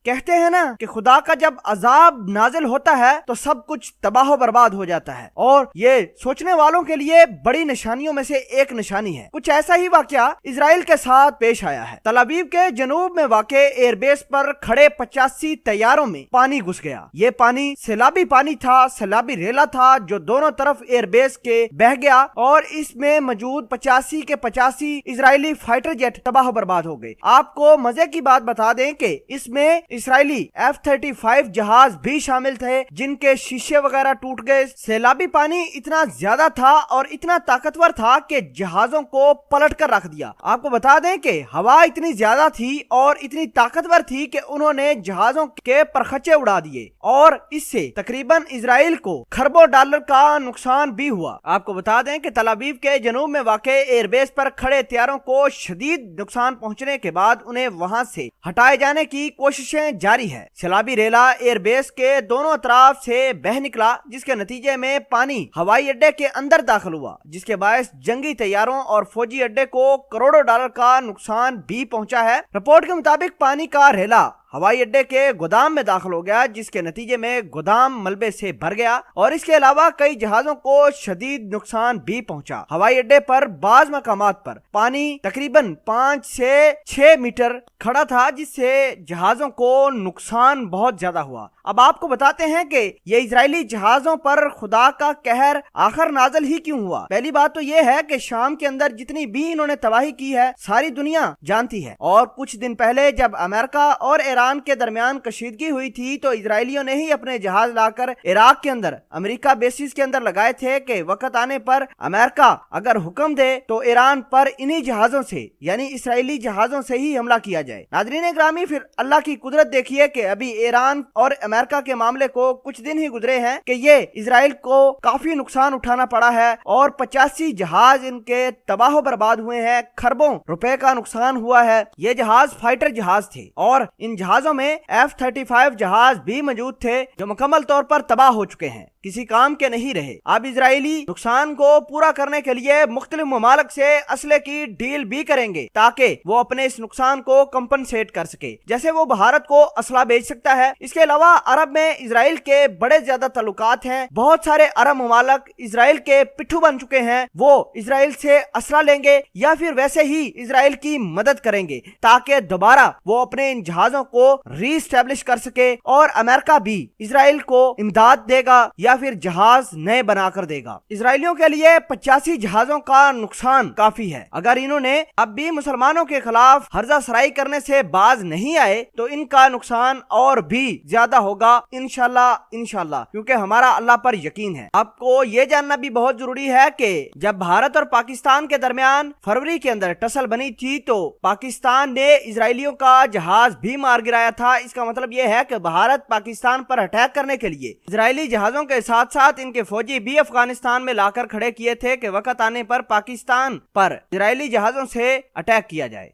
कहते हैं ना कि खुदा का जब अजाब नाजिल होता है तो सब कुछ तबाह बर्बाद हो जाता है, और ये सोचने वालों के लिए बड़ी निशानियों में से एक निशानी है। कुछ ऐसा ही वाकया इजराइल के साथ पेश आया है। तल अवीव के जनूब में वाक़े एयरबेस पर खड़े 85 तैयारों में पानी घुस गया। ये पानी सैलाबी पानी था, सैलाबी रेला था जो दोनों तरफ एयरबेस के बह गया, और इसमें मौजूद 85 के 85 इजरायली फाइटर जेट तबाह बर्बाद हो गए। आपको मजे की बात बता दें कि इसमें इजरायली F-35 जहाज भी शामिल थे जिनके शीशे वगैरह टूट गए। सैलाबी पानी इतना ज्यादा था और इतना ताकतवर था कि जहाजों को पलट कर रख दिया। आपको बता दें कि हवा इतनी ज्यादा थी और इतनी ताकतवर थी कि उन्होंने जहाजों के परखचे उड़ा दिए, और इससे तकरीबन इजराइल को खरबों डॉलर का नुकसान भी हुआ। आपको बता दें कि तल अवीव के जनूब में वाक़े एयरबेस पर खड़े तैयारों को शदीद नुकसान पहुंचने के बाद उन्हें वहां से हटाए जाने की कोशिशें जारी है। सैलाबी रेला एयरबेस के दोनों तरफ से बह निकला, जिसके नतीजे में पानी हवाई अड्डे के अंदर दाखिल हुआ, जिसके बायस जंगी तैयारों और फौजी अड्डे को करोड़ों डॉलर का नुकसान भी पहुंचा है। रिपोर्ट के मुताबिक पानी का रेला हवाई अड्डे के गोदाम में दाखिल हो गया, जिसके नतीजे में गोदाम मलबे से भर गया, और इसके अलावा कई जहाजों को शदीद नुकसान भी पहुंचा। हवाई अड्डे पर बाज मकामात पर पानी तकरीबन 5 से 6 मीटर खड़ा था, जिससे जहाजों को नुकसान बहुत ज्यादा हुआ। अब आपको बताते हैं कि ये इजरायली जहाजों पर खुदा का कहर आखिर नाज़िल ही क्यों हुआ। पहली बात तो ये है कि शाम के अंदर जितनी भी इन्होंने तबाही की है सारी दुनिया जानती है, और कुछ दिन पहले जब अमेरिका और ईरान के दरमियान कशीदगी हुई थी तो इजरायलियों ने ही अपने जहाज लाकर इराक के अंदर अमेरिका बेसिस के अंदर लगाए थे कि वक्त आने पर अमेरिका अगर हुक्म दे तो ईरान पर इन्हीं जहाजों से यानी इजरायली जहाजों से ही हमला किया जाए। नाज़रीन ग्रामी, फिर अल्लाह की कुदरत देखिए कि अभी ईरान और अमेरिका के मामले को कुछ दिन ही गुजरे हैं कि ये इजराइल को काफी नुकसान उठाना पड़ा है, और 85 जहाज इनके तबाह बर्बाद हुए हैं, खरबों रुपए का नुकसान हुआ है। ये जहाज फाइटर जहाज थे, और इन जहाजों में F-35 जहाज भी मौजूद थे जो मुकम्मल तौर पर तबाह हो चुके हैं, किसी काम के नहीं रहे। अब इजरायली नुकसान को पूरा करने के लिए मुख्तलिफ ममालिक से असले की डील भी करेंगे ताकि वो अपने इस नुकसान को कंपनसेट कर सके। जैसे वो भारत को असला बेच सकता है। इसके अलावा अरब में इजराइल के बड़े ज्यादा ताल्लुकात हैं। बहुत सारे अरब ममालिक इजराइल के पिट्ठू बन चुके हैं। वो इजराइल से असला लेंगे या फिर वैसे ही इजराइल की मदद करेंगे ताकि दोबारा वो अपने इन जहाजों को रीस्टैब्लिश कर सके, और अमेरिका भी इजराइल को इमदाद देगा या फिर जहाज नए बनाकर देगा। इजरायलियों के लिए 85 जहाजों का नुकसान काफी है। अगर इन्होंने अब भी मुसलमानों के खिलाफ हर्जा सराई करने से बाज नहीं आए तो इनका नुकसान और भी ज्यादा होगा इंशाल्लाह, क्योंकि हमारा अल्लाह पर यकीन है। आपको ये जानना भी बहुत जरूरी है कि जब भारत और पाकिस्तान के दरमियान फरवरी के अंदर टसल बनी थी तो पाकिस्तान ने इजरायलियों का जहाज भी मार गिराया था। इसका मतलब यह है कि भारत पाकिस्तान पर अटैक करने के लिए इजरायली जहाजों के साथ साथ इनके फौजी भी अफगानिस्तान में लाकर खड़े किए थे कि वक्त आने पर पाकिस्तान पर इजरायली जहाजों से अटैक किया जाए।